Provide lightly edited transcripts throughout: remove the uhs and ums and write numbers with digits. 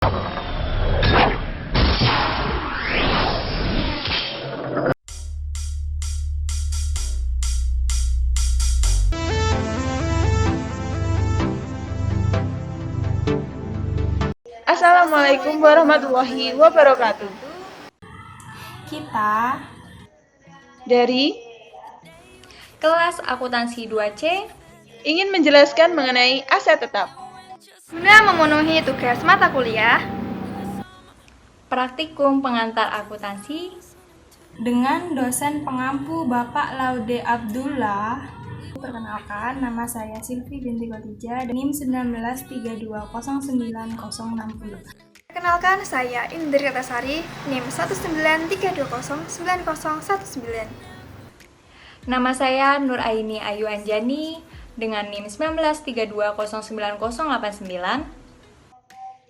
Assalamualaikum warahmatullahi wabarakatuh. Kita Dari kelas akuntansi 2C ingin menjelaskan mengenai aset tetap. Guna memenuhi tugas mata kuliah, praktikum pengantar akuntansi dengan dosen pengampu Bapak Laude Abdullah. Perkenalkan, nama saya Silvi binti Khadijah, NIM 1932099060. perkenalkan saya Indri Kertasari, NIM 193209019. Nama saya Nur Aini Ayu Anjani dengan NIM 1932099089.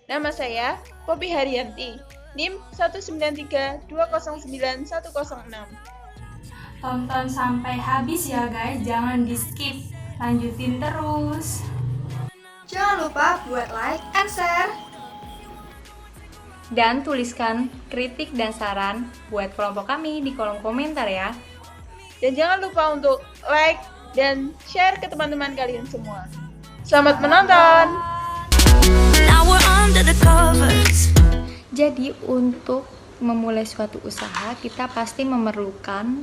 Nama saya Poppy Haryanti, NIM 193209106. Tonton sampai habis ya guys, jangan di skip, lanjutin terus. Jangan lupa buat like and share. Dan tuliskan kritik dan saran buat kelompok kami di kolom komentar ya. Dan jangan lupa untuk like dan share ke teman-teman kalian semua. Selamat menonton! Jadi untuk memulai suatu usaha kita pasti memerlukan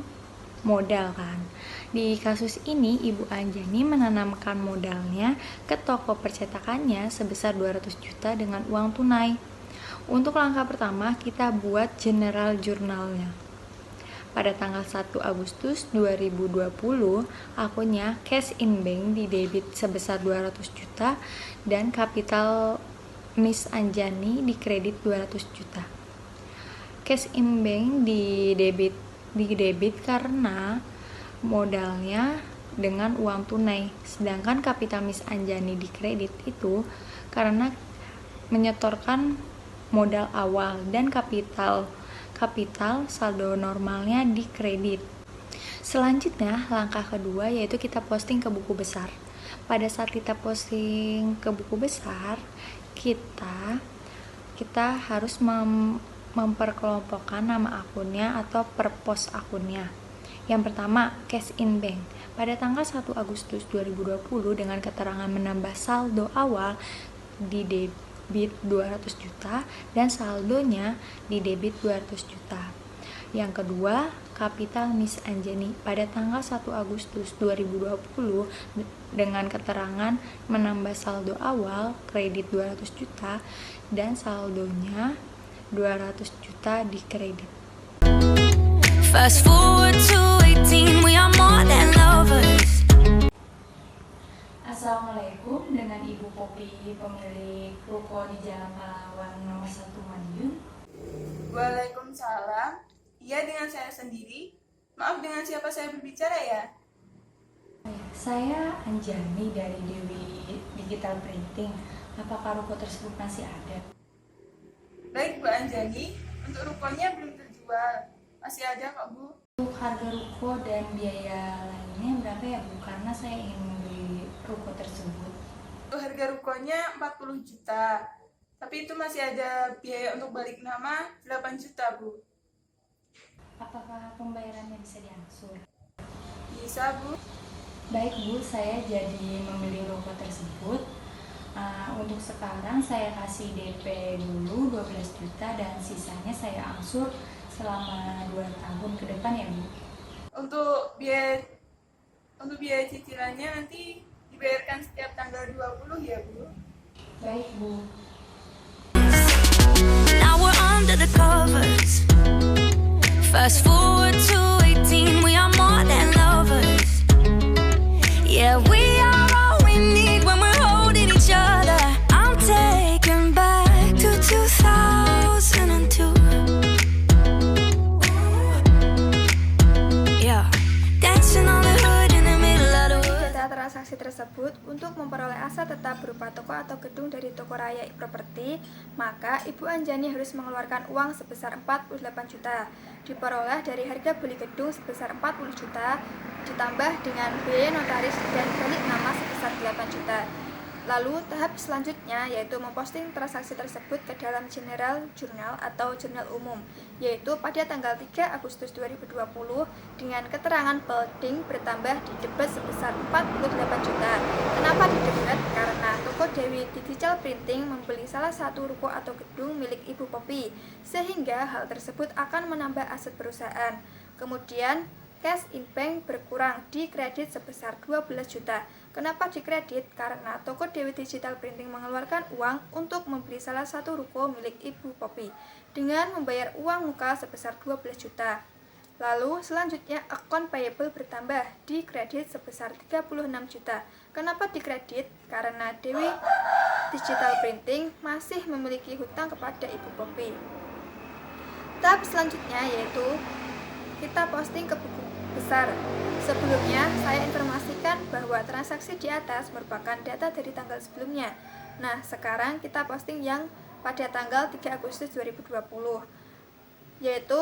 modal kan. Di kasus ini Ibu Anjani menanamkan modalnya ke toko percetakannya sebesar 200 juta dengan uang tunai. Untuk langkah pertama kita buat general jurnalnya. Pada tanggal 1 Agustus 2020 akunnya cash in bank di debit sebesar 200 juta dan kapital Miss Anjani di kredit 200 juta. Cash in bank di debit karena modalnya dengan uang tunai, sedangkan kapital Miss Anjani di kredit itu karena menyetorkan modal awal dan kapital saldo normalnya di kredit. Selanjutnya langkah kedua yaitu kita posting ke buku besar. Pada saat kita posting ke buku besar, kita harus memperkelompokkan nama akunnya atau per pos akunnya. Yang pertama, cash in bank. Pada tanggal 1 Agustus 2020 dengan keterangan menambah saldo awal di debit 200 juta dan saldonya di debit 200 juta. Yang kedua, kapital Miss Anjani pada tanggal 1 Agustus 2020 dengan keterangan menambah saldo awal kredit 200 juta dan saldonya 200 juta di kredit. Fast forward to 18, we are more than lovers. Assalamualaikum, dengan Ibu Poppy, pemilik ruko di Jalan Pahlawan nomor 1 Madiun. Waalaikumsalam. Iya, dengan saya sendiri. Maaf, dengan siapa saya berbicara ya? Saya Anjani dari Dewi Digital Printing. Apakah ruko tersebut masih ada? Baik, Bu Anjani. Untuk rukonya belum terjual. Masih ada kok, Bu. Untuk harga ruko dan biaya lainnya berapa ya, Bu? Karena saya ingin membeli ruko tersebut. Untuk harga rukonya 40 juta. Tapi itu masih ada biaya untuk balik nama 8 juta, Bu. Apakah pembayarannya bisa diangsur? Bisa, Bu. Baik, Bu, saya jadi membeli ruko tersebut. Untuk sekarang saya kasih DP dulu 12 juta dan sisanya saya angsur selama 2 tahun ke depan ya, Bu. Untuk biaya cicilannya nanti dibayarkan setiap tanggal 20 ya, Bu. Baik, Bu. Now we're under the covers. Fast forward to 18, we are more than lovers. Yeah, we are all we need when we're holding each other. I'm taken back to 2002. Yeah, dancing on the hood in the middle of the woods. Data transaksi tersebut untuk memperoleh aset tetap berupa toko atau gedung dari Toko Raya Properti, maka Ibu Anjani harus mengeluarkan uang sebesar 48 juta. Diperoleh dari harga beli gedung sebesar 40 juta, ditambah dengan biaya notaris dan balik nama sebesar 8 juta. Lalu tahap selanjutnya yaitu memposting transaksi tersebut ke dalam general jurnal atau jurnal umum, yaitu pada tanggal 3 Agustus 2020 dengan keterangan Pelding bertambah di debit sebesar 48 juta. Kenapa di debit? Karena toko Dewi Digital Printing membeli salah satu ruko atau gedung milik Ibu Poppy, sehingga hal tersebut akan menambah aset perusahaan. Kemudian cash in bank berkurang di kredit sebesar 12 juta. Kenapa dikredit? Karena toko Dewi Digital Printing mengeluarkan uang untuk membeli salah satu ruko milik Ibu Poppy dengan membayar uang muka sebesar 12 juta. Lalu selanjutnya akun payable bertambah di kredit sebesar 36 juta. Kenapa dikredit? Karena Dewi Digital Printing masih memiliki hutang kepada Ibu Poppy. Tahap selanjutnya yaitu kita posting ke buku besar. Sebelumnya, saya informasikan bahwa transaksi di atas merupakan data dari tanggal sebelumnya. Nah, sekarang kita posting yang pada tanggal 3 Agustus 2020, yaitu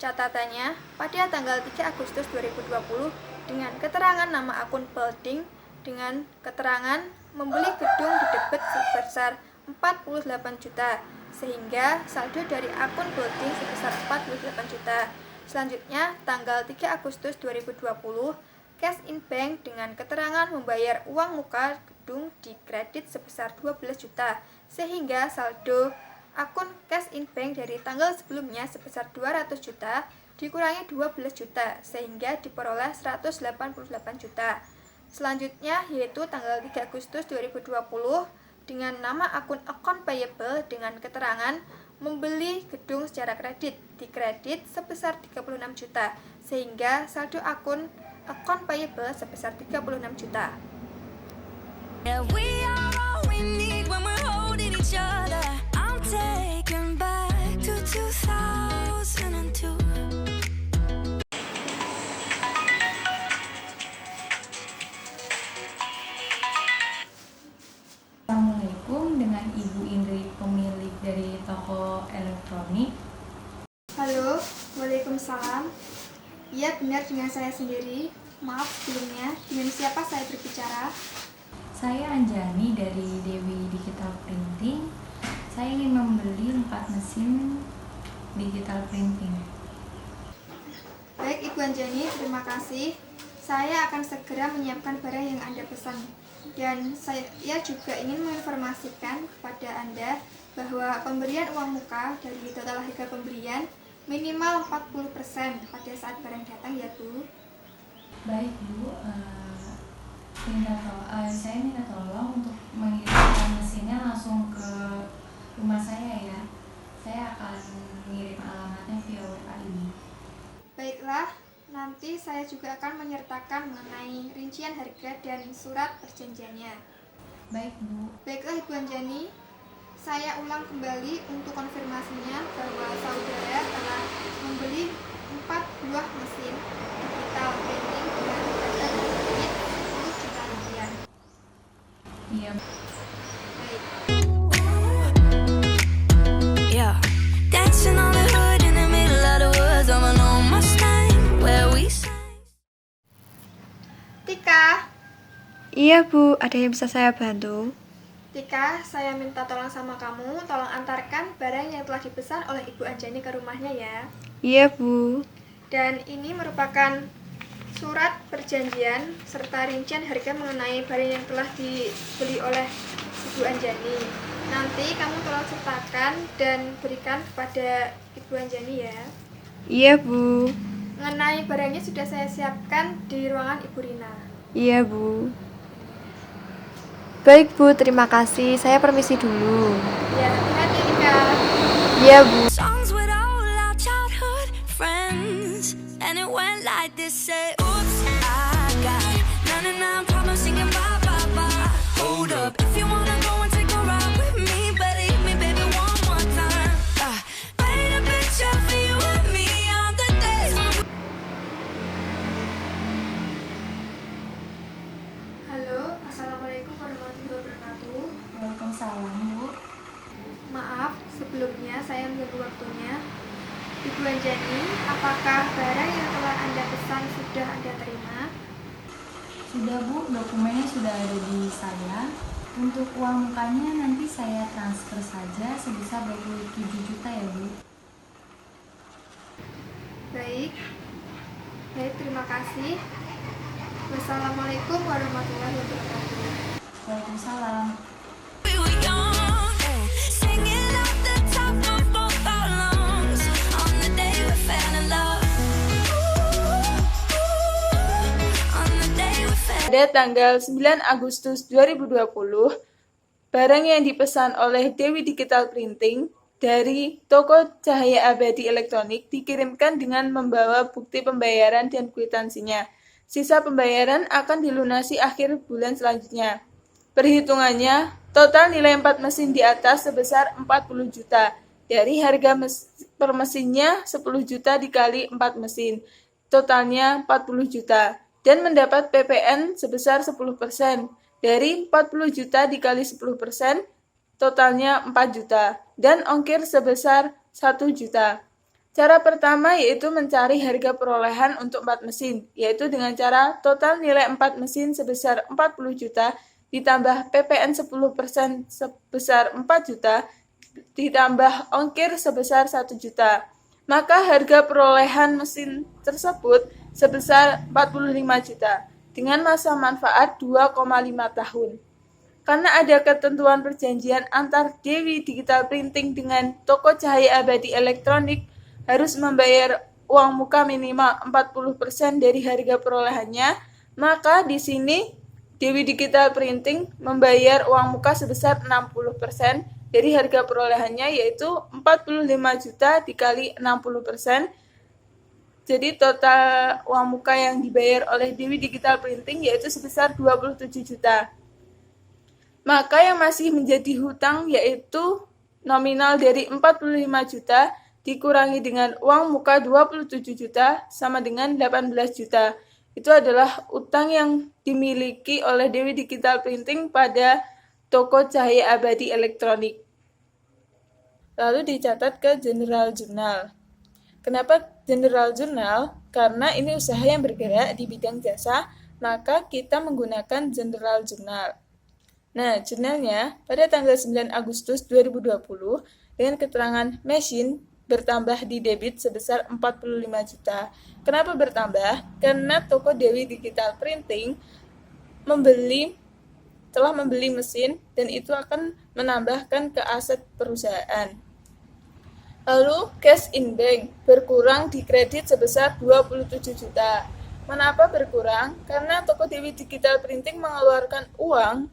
catatannya pada tanggal 3 Agustus 2020 dengan keterangan nama akun Pelding dengan keterangan membeli gedung di debit sebesar 48 juta, sehingga saldo dari akun Pelding sebesar 48 juta. Selanjutnya, tanggal 3 Agustus 2020, cash in bank dengan keterangan membayar uang muka gedung di kredit sebesar 12 juta, sehingga saldo akun cash in bank dari tanggal sebelumnya sebesar 200 juta dikurangi 12 juta, sehingga diperoleh 188 juta. Selanjutnya, yaitu tanggal 3 Agustus 2020, dengan nama akun account payable dengan keterangan membeli gedung secara kredit di kredit sebesar 36 juta, sehingga saldo akun account payable sebesar 36 juta. Yeah, we are all we need when we're holding each other. I'm taken back to 2002. Assalamualaikum, dengan Ibu Indri, pemilik dari toko elektronik. Halo, waalaikumsalam. Iya, benar dengan saya sendiri. Maaf sebelumnya, dengan siapa saya berbicara? Saya Anjani dari Dewi Digital Printing. Saya ingin membeli 4 mesin digital printing. Baik Ibu Anjani, terima kasih. Saya akan segera menyiapkan barang yang Anda pesan. Dan saya juga ingin menginformasikan kepada Anda bahwa pemberian uang muka dari total harga pembelian minimal 40% pada saat barang datang ya Bu. Baik Bu, saya minta tolong untuk mengirimkan mesinnya langsung ke rumah saya ya. Saya akan mengirim alamatnya via WA ini. Baiklah, nanti saya juga akan menyertakan mengenai rincian harga dan surat perjanjiannya. Baik Bu. Baiklah Ibu Anjani, saya ulang kembali untuk konfirmasinya bahwa saudara telah membeli 4 buah mesin digital printing dengan harga kredit 10 juta rupiah. Iya. Baik. Yeah, dancing on the hood in the middle of the woods of an old Mustang where we sang. Tika. Iya Bu, ada yang bisa saya bantu? Tika, saya minta tolong sama kamu, tolong antarkan barang yang telah dipesan oleh Ibu Anjani ke rumahnya ya. Iya Bu. Dan ini merupakan surat perjanjian serta rincian harga mengenai barang yang telah dibeli oleh Ibu Anjani. Nanti kamu tolong sertakan dan berikan kepada Ibu Anjani ya. Iya Bu. Mengenai barangnya sudah saya siapkan di ruangan Ibu Rina. Iya Bu. Baik Bu, terima kasih. Saya permisi dulu. Ya, hati-hati Tika. Iya Bu. Songs with all our childhood friends, and it went like this. Say, oops, I got 99 problems singing bye bye bye. Hold up, if you wanna go and take a ride with me, better hit me, baby, one more time. Paint a picture for you and me on the days when we. Halo, Assalamualaikum warahmatullahi wabarakatuh. Waalaikumsalam Bu. Maaf, sebelumnya saya mengganggu waktunya. Ibu Anjani, apakah barang yang telah Anda pesan sudah Anda terima? Sudah Bu, dokumennya sudah ada di saya. Untuk uang mukanya nanti saya transfer saja sebesar 27 juta ya Bu. Baik, terima kasih. Wassalamualaikum warahmatullahi wabarakatuh. Waalaikumsalam. We were young, singing at the top of both our lungs on the day we fell in love. On the day we fell. Pada tanggal 9 Agustus 2020, barang yang dipesan oleh Dewi Digital Printing dari toko Cahaya Abadi Elektronik dikirimkan dengan membawa bukti pembayaran dan kwitansinya. Sisa pembayaran akan dilunasi akhir bulan selanjutnya. Perhitungannya, total nilai 4 mesin di atas sebesar 40 juta. Dari harga per mesinnya 10 juta dikali 4 mesin, totalnya 40 juta. Dan mendapat PPN sebesar 10%. Dari 40 juta dikali 10%, totalnya 4 juta. Dan ongkir sebesar 1 juta. Cara pertama yaitu mencari harga perolehan untuk 4 mesin, yaitu dengan cara total nilai 4 mesin sebesar 40 juta, ditambah PPN 10% sebesar 4 juta, ditambah ongkir sebesar 1 juta. Maka harga perolehan mesin tersebut sebesar 45 juta, dengan masa manfaat 2,5 tahun. Karena ada ketentuan perjanjian antar Dewi Digital Printing dengan toko Cahaya Abadi Elektronik, harus membayar uang muka minimal 40% dari harga perolehannya, maka di sini Dewi Digital Printing membayar uang muka sebesar 60% dari harga perolehannya, yaitu 45 juta dikali 60%. Jadi total uang muka yang dibayar oleh Dewi Digital Printing yaitu sebesar 27 juta. Maka yang masih menjadi hutang yaitu nominal dari 45 juta dikurangi dengan uang muka 27 juta sama dengan 18 juta. Itu adalah utang yang dimiliki oleh Dewi Digital Printing pada toko Cahaya Abadi Elektronik. Lalu dicatat ke General Journal. Kenapa General Journal? Karena ini usaha yang bergerak di bidang jasa, maka kita menggunakan General Journal. Nah, jurnalnya pada tanggal 9 Agustus 2020 dengan keterangan machine bertambah di debit sebesar 45 juta. Kenapa bertambah? Karena toko Dewi Digital Printing telah membeli mesin dan itu akan menambahkan ke aset perusahaan. Lalu cash in bank berkurang di kredit sebesar 27 juta. Kenapa berkurang? Karena toko Dewi Digital Printing mengeluarkan uang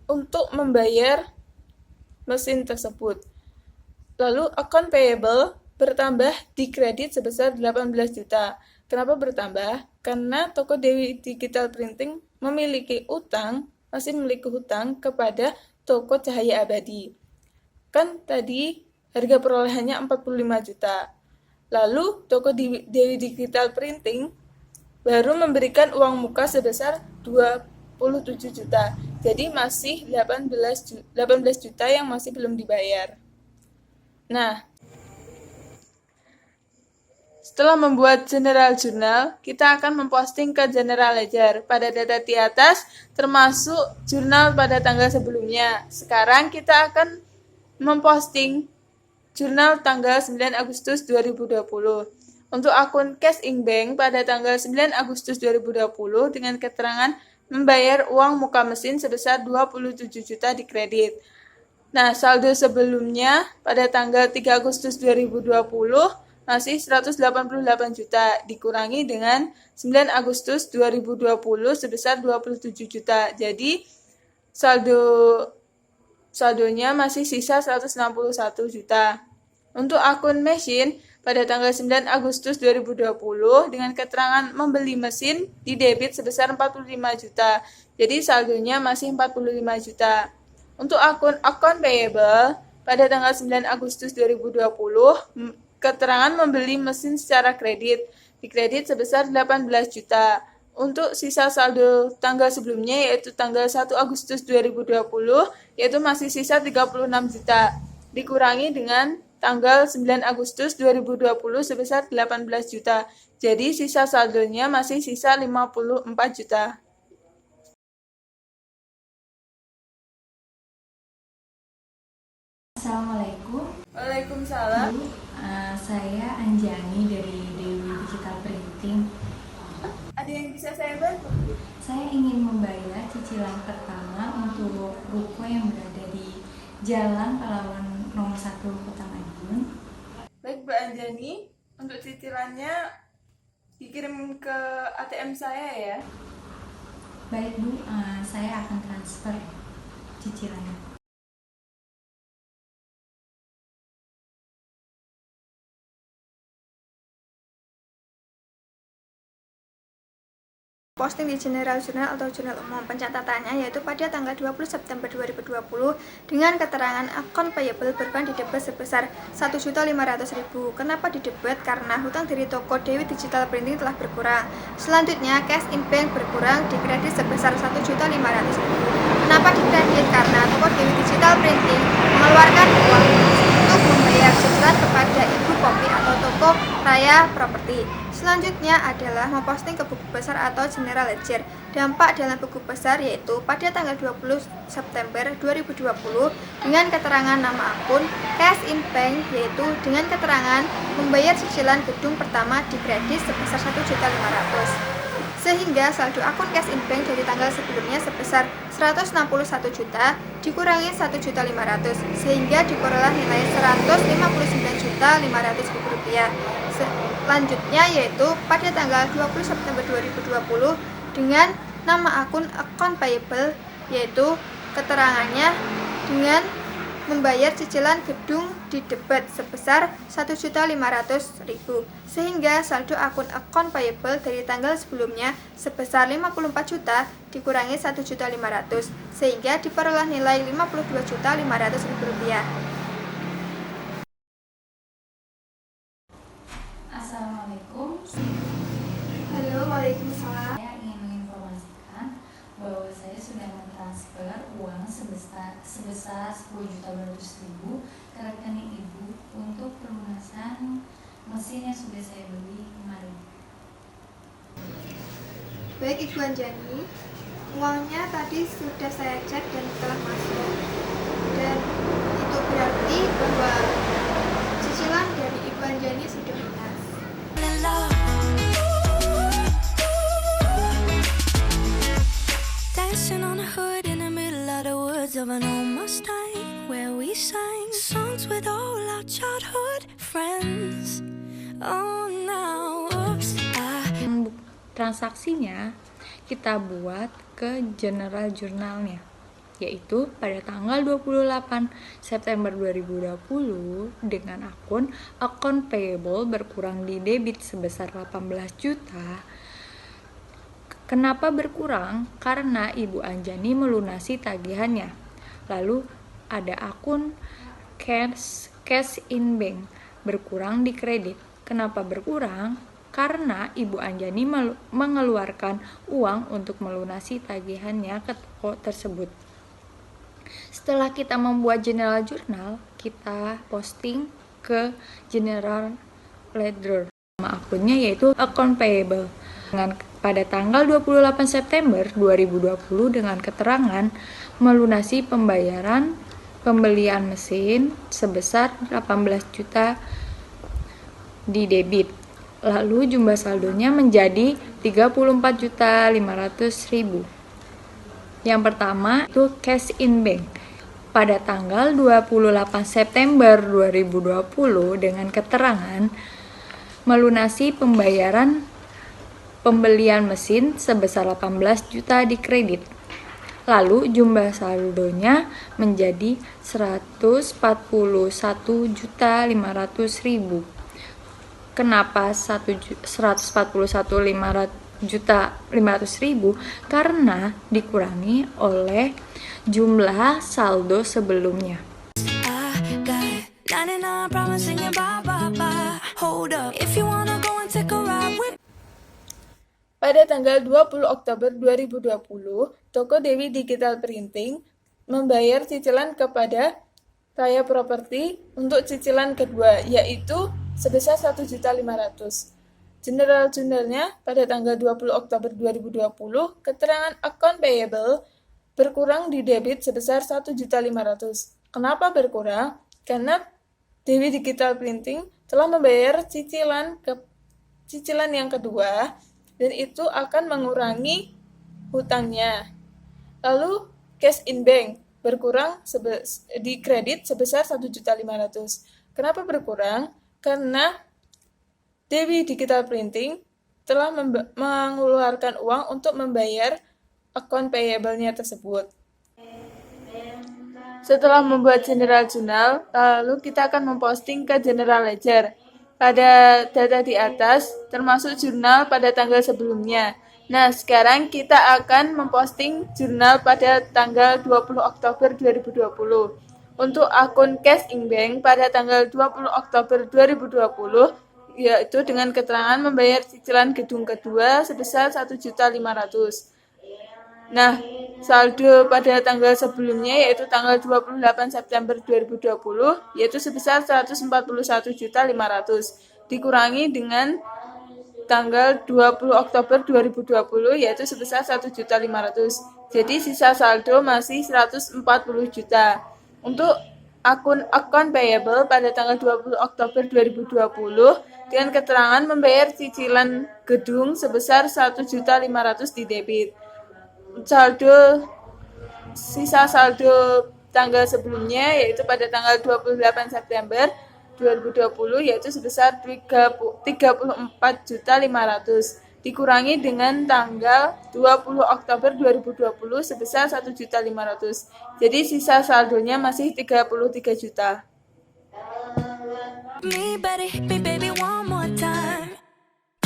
untuk membayar mesin tersebut. Lalu account payable bertambah di kredit sebesar 18 juta. Kenapa bertambah? Karena toko Dewi Digital Printing masih memiliki hutang kepada toko Cahaya Abadi. Kan tadi harga perolehannya 45 juta. Lalu toko Dewi Digital Printing baru memberikan uang muka sebesar 27 juta. Jadi masih 18 juta yang masih belum dibayar. Nah, setelah membuat General Journal, kita akan memposting ke General Ledger pada data di atas, termasuk jurnal pada tanggal sebelumnya. Sekarang kita akan memposting jurnal tanggal 9 Agustus 2020. Untuk akun Cash in Bank pada tanggal 9 Agustus 2020 dengan keterangan membayar uang muka mesin sebesar 27 juta di kredit. Nah, saldo sebelumnya pada tanggal 3 Agustus 2020 masih 188 juta dikurangi dengan 9 Agustus 2020 sebesar 27 juta. Jadi saldonya masih sisa 161 juta. Untuk akun mesin pada tanggal 9 Agustus 2020 dengan keterangan membeli mesin di debit sebesar 45 juta. Jadi saldonya masih 45 juta. Untuk akun account payable pada tanggal 9 Agustus 2020 keterangan membeli mesin secara kredit di kredit sebesar 18 juta. Untuk sisa saldo tanggal sebelumnya yaitu tanggal 1 Agustus 2020 yaitu masih sisa 36 juta dikurangi dengan tanggal 9 Agustus 2020 sebesar 18 juta. Jadi sisa saldonya masih sisa 54 juta. Waalaikumsalam. Saya Anjani dari Dewi Digital Printing. Ada yang bisa saya bantu? Saya ingin membayar cicilan pertama untuk ruko yang berada di Jalan Pahlawan nomor 1 Kota Madiun. Baik Mbak Anjani, untuk cicilannya dikirim ke ATM saya ya. Baik Bu, saya akan transfer cicilannya. Posting di General Journal atau Jurnal Umum. Pencatatannya yaitu pada tanggal 20 September 2020 dengan keterangan akun payable berban didebet sebesar 1.500.000. Kenapa didebet? Karena hutang dari toko Dewi Digital Printing telah berkurang. Selanjutnya, cash in bank berkurang dikredit sebesar 1.500.000. Kenapa dikredit? Karena toko Dewi Digital Printing mengeluarkan uang untuk membayar cicilan kepada Ibu Poppy atau toko Raya Properti. Selanjutnya adalah memposting ke buku besar atau General Ledger. Dampak dalam buku besar yaitu pada tanggal 20 September 2020 dengan keterangan nama akun, cash in bank yaitu dengan keterangan membayar cicilan gedung pertama dikredit sebesar 1.500.000. Sehingga saldo akun cash in bank dari tanggal sebelumnya sebesar 161 juta dikurangi 1.500.000 sehingga diperoleh nilai 159.500.000 rupiah. Selanjutnya yaitu pada tanggal 20 September 2020 dengan nama akun account payable yaitu keterangannya dengan membayar cicilan gedung didebet sebesar 1.500.000 sehingga saldo akun account payable dari tanggal sebelumnya sebesar 54 juta dikurangi 1.500.000 sehingga diperoleh nilai 52.500.000 rupiah. Assalamualaikum. Halo, waalaikumsalam. Saya ingin menginformasikan bahwa saya sudah mentransfer uang sebesar 10.200.000 ke rekening Ibu untuk pelunasan mesin yang sudah saya beli kemarin. Baik Ibu Anjani, uangnya tadi sudah saya cek dan telah masuk. Dan itu berarti bahwa cicilan dari Ibu Anjani sudah lunas. in love. Dancing on a hood in the middle of the woods of an old Mustang, where we sang songs with all our childhood friends. Oh, now, oops, Transaksinya kita buat ke General Journalnya, yaitu pada tanggal 28 September 2020 dengan akun account payable berkurang di debit sebesar 18 juta. Kenapa berkurang? Karena Ibu Anjani melunasi tagihannya. Lalu ada akun cash in bank berkurang di kredit. Kenapa berkurang? Karena Ibu Anjani mengeluarkan uang untuk melunasi tagihannya ke toko tersebut. Setelah kita membuat General Journal, kita posting ke General Ledger. Nama akunnya yaitu account payable. Pada tanggal 28 September 2020 dengan keterangan melunasi pembelian mesin sebesar 18 juta di debit. Lalu jumlah saldonya menjadi 34.500.000. Yang pertama itu cash in bank. Pada tanggal 28 September 2020 dengan keterangan melunasi pembelian mesin sebesar 18 juta di kredit. Lalu jumlah saldonya menjadi 141.500.000. Kenapa 141.500.000? Karena dikurangi oleh jumlah saldo sebelumnya. I got 99 promising you bye, bye, bye. Hold up, if you wanna go and take a ride with Pada tanggal 20 Oktober 2020, toko Dewi Digital Printing membayar cicilan kepada Raya Properti untuk cicilan kedua, yaitu sebesar 1.500.000. General Journalnya pada tanggal 20 Oktober 2020, keterangan account payable berkurang di debit sebesar 1.500.000. Kenapa berkurang? Karena Dewi Digital Printing telah membayar cicilan yang kedua, dan itu akan mengurangi hutangnya. Lalu cash in bank berkurang di kredit sebesar 1.500.000. Kenapa berkurang? Karena Dewi Digital Printing telah mengeluarkan uang untuk membayar account payable-nya tersebut. Setelah membuat general journal, lalu kita akan memposting ke general ledger. Pada data di atas, termasuk jurnal pada tanggal sebelumnya. Nah, sekarang kita akan memposting jurnal pada tanggal 20 Oktober 2020. Untuk akun cash in bank pada tanggal 20 Oktober 2020, yaitu dengan keterangan membayar cicilan gedung kedua sebesar 1.500.000. Nah, saldo pada tanggal sebelumnya yaitu tanggal 28 September 2020 yaitu sebesar 141.500.000 dikurangi dengan tanggal 20 Oktober 2020 yaitu sebesar 1.500.000. Jadi sisa saldo masih 140 juta. Untuk akun account payable pada tanggal 20 Oktober 2020 dengan keterangan membayar cicilan gedung sebesar 1.500.000 di debit. Sisa saldo tanggal sebelumnya yaitu pada tanggal 28 September 2020 yaitu sebesar 34.500.000 dikurangi dengan tanggal 20 Oktober 2020 sebesar 1.500.000. Jadi sisa saldonya masih 33 juta. Me, better hit me, baby, one more time.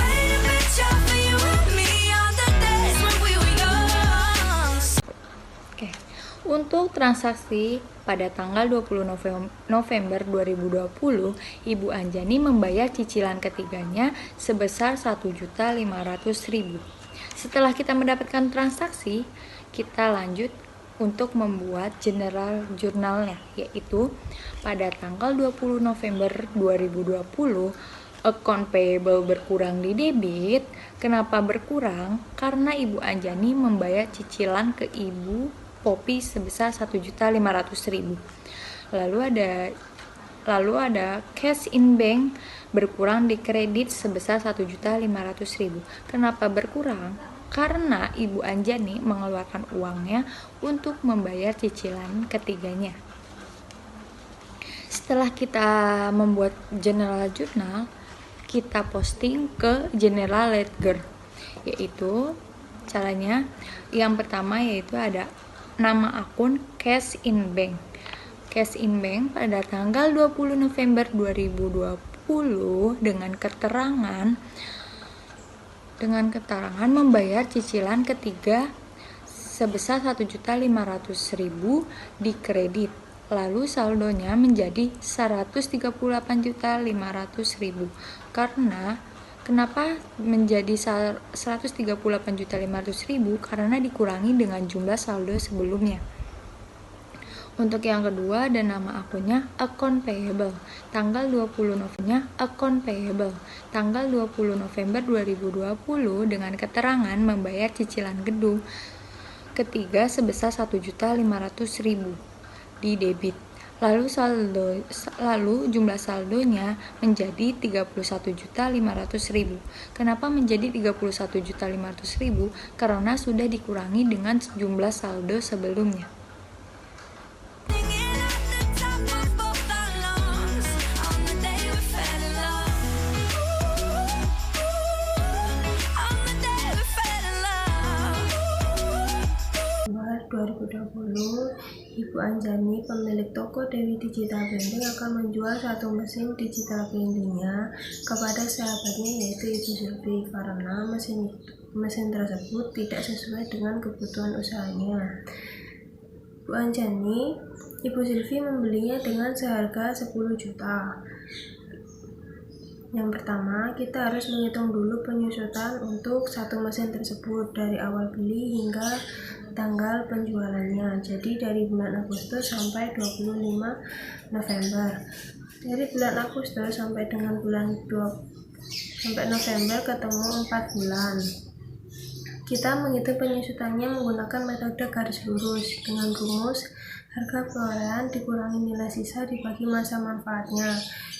Paint a picture for you and me on the days when we were young. Oke, untuk transaksi pada tanggal 20 November 2020, Ibu Anjani membayar cicilan ketiganya sebesar 1.500.000. Setelah kita mendapatkan transaksi, kita lanjut untuk membuat general jurnalnya, yaitu pada tanggal 20 November 2020, account payable berkurang di debit. Kenapa berkurang? Karena Ibu Anjani membayar cicilan ke Ibu Popi sebesar 1.500.000. Lalu ada cash in bank berkurang di kredit sebesar 1.500.000. Kenapa berkurang? Karena Ibu Anjani mengeluarkan uangnya untuk membayar cicilan ketiganya. Setelah kita membuat general journal, kita posting ke general ledger, yaitu caranya yang pertama yaitu ada nama akun cash in bank. Cash in bank pada tanggal 20 November 2020 dengan keterangan membayar cicilan ketiga sebesar 1.500.000 di kredit. Lalu saldonya menjadi 138.500.000. Kenapa menjadi 138.500.000? Karena dikurangi dengan jumlah saldo sebelumnya. Untuk yang kedua ada nama akunnya account payable. Tanggal 20 November 2020 dengan keterangan membayar cicilan gedung ketiga sebesar 1.500.000 di debit. Lalu jumlah saldonya menjadi 31.500.000. Kenapa menjadi 31.500.000? Karena sudah dikurangi dengan jumlah saldo sebelumnya. Maret 2020, Ibu Anjani, pemilik toko Dewi Digital Printing, akan menjual satu mesin digital printingnya kepada sahabatnya yaitu Ibu Sylvie karena mesin tersebut tidak sesuai dengan kebutuhan usahanya. Ibu Sylvie membelinya dengan seharga 10 juta. Yang pertama, kita harus menghitung dulu penyusutan untuk satu mesin tersebut dari awal beli hingga tanggal penjualannya. Jadi dari bulan Agustus sampai 25 November. Dari bulan Agustus sampai dengan sampai November ketemu 4 bulan. Kita menghitung penyusutannya menggunakan metode garis lurus dengan rumus Harga perolehan dikurangi nilai sisa dibagi masa manfaatnya.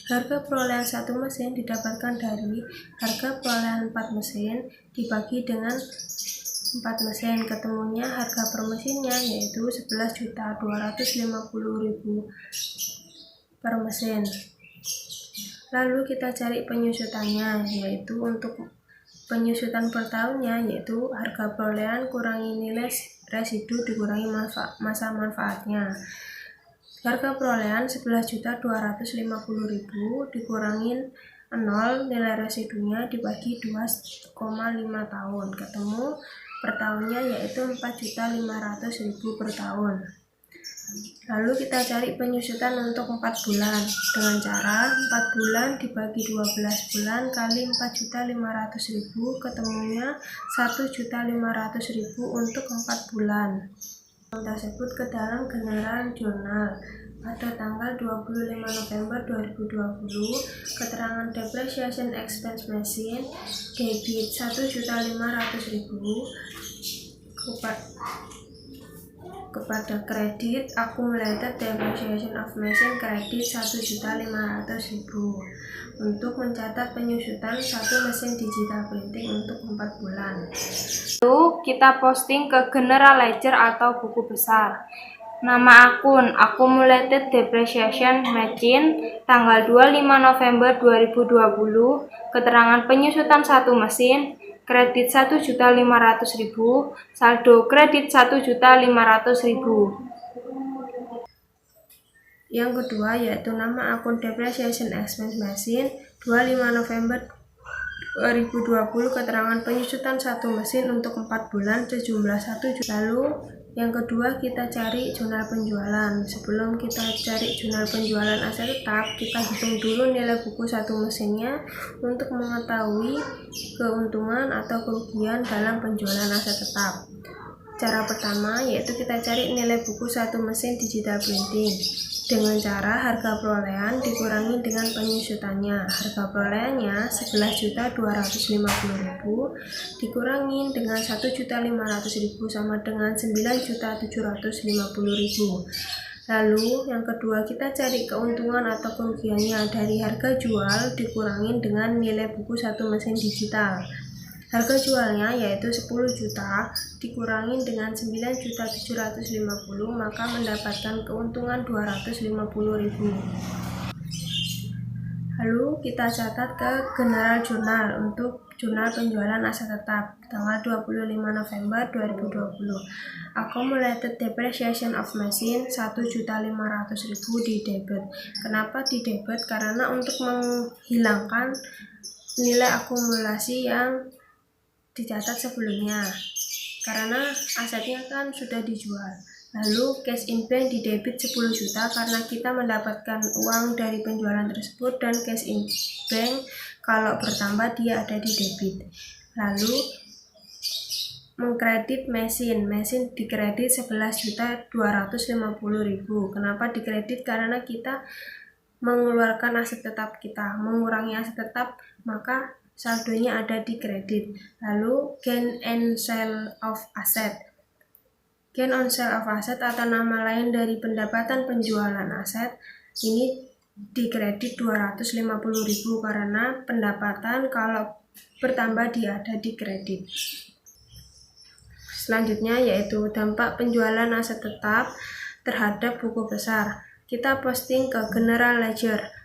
Harga perolehan 1 mesin didapatkan dari harga perolehan 4 mesin dibagi dengan 4 mesin. Ketemunya harga per mesinnya yaitu 11.250.000 per mesin. Lalu kita cari penyusutannya, yaitu untuk penyusutan per tahunnya yaitu harga perolehan kurangi nilai residu dikurangi masa manfaatnya. Harga perolehan 11.250.000 dikurangin 0 nilai residunya dibagi 2,5 tahun. Ketemu per tahunnya yaitu 4.500.000 per tahun. Lalu kita cari penyusutan untuk 4 bulan dengan cara 4 bulan dibagi 12 bulan kali 4.500.000 ketemunya 1.500.000 untuk 4 bulan. Tersebut ke dalam General Journal pada tanggal 25 November 2020. Keterangan depreciation expense machine debit 1.500.000 kepada kredit accumulated depreciation of machine kredit 1.500.000 untuk mencatat penyusutan satu mesin digital printing untuk 4 bulan. Lalu kita posting ke General Ledger atau buku besar. Nama akun Accumulated Depreciation Machine tanggal 25 November 2020. Keterangan penyusutan satu mesin kredit 1.500.000, saldo kredit 1.500.000. Yang kedua yaitu nama akun Depreciation Expense Machine 25 November 2020, keterangan penyusutan satu mesin untuk 4 bulan sejumlah 1 juta. Lalu yang kedua kita cari jurnal penjualan. Sebelum kita cari jurnal penjualan aset tetap, kita hitung dulu nilai buku satu mesinnya untuk mengetahui keuntungan atau kerugian dalam penjualan aset tetap. Cara pertama yaitu kita cari nilai buku satu mesin digital printing dengan cara harga perolehan dikurangi dengan penyusutannya. Harga perolehannya 11.250.000 dikurangi dengan 1.500.000 sama dengan 9.750.000. Lalu yang kedua kita cari keuntungan atau kerugiannya dari harga jual dikurangi dengan nilai buku satu mesin digital. Harga jualnya yaitu 10 juta dikurangi dengan 9.750, maka mendapatkan keuntungan 250.000. Lalu kita catat ke General Journal untuk jurnal penjualan aset tetap tanggal 25 November 2020. Accumulated depreciation of machine 1.500.000 di debit. Kenapa di debit? Karena untuk menghilangkan nilai akumulasi yang dicatat sebelumnya, karena asetnya kan sudah dijual. Lalu cash in bank di debit 10 juta karena kita mendapatkan uang dari penjualan tersebut, dan cash in bank kalau bertambah dia ada di debit. Lalu mengkredit mesin dikredit 11.250.000. Kenapa dikredit? Karena kita mengeluarkan aset tetap kita, mengurangi aset tetap, maka saldonya ada di kredit. Lalu gain and sale of asset. Gain on sale of asset atau nama lain dari pendapatan penjualan aset ini dikredit 250.000 karena pendapatan kalau bertambah dia ada di kredit. Selanjutnya yaitu dampak penjualan aset tetap terhadap buku besar. Kita posting ke General Ledger.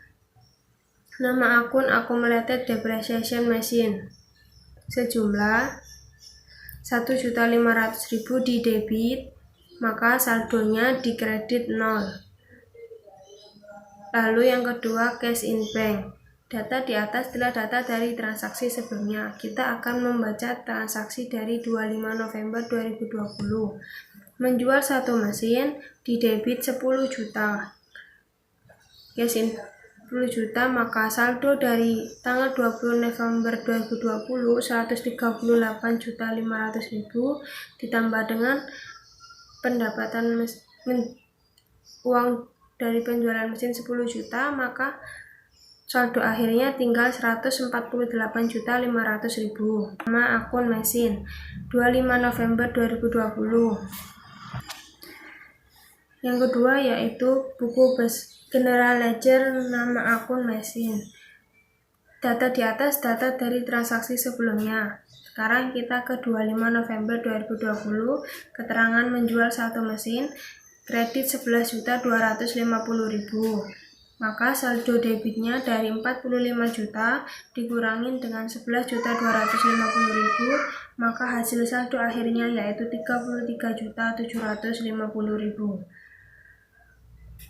Nama akun Accumulated Depreciation Machine sejumlah 1.500.000 di debit, maka saldonya di kredit 0. Lalu yang kedua cash in bank. Data di atas adalah data dari transaksi sebelumnya. Kita akan membaca transaksi dari 25 November 2020. Menjual satu mesin di debit 10 juta. Cash in 10 juta, maka saldo dari tanggal 20 November 2020 138.500.000 ditambah dengan pendapatan uang dari penjualan mesin 10 juta, maka saldo akhirnya tinggal 148.500.000. Nama akun mesin 25 November 2020. Yang kedua yaitu General Ledger, nama akun mesin. Data di atas data dari transaksi sebelumnya. Sekarang kita ke 25 November 2020, keterangan menjual satu mesin, kredit 11.250.000. Maka saldo debitnya dari 45 juta dikurangin dengan 11.250.000, maka hasil saldo akhirnya yaitu 33.750.000.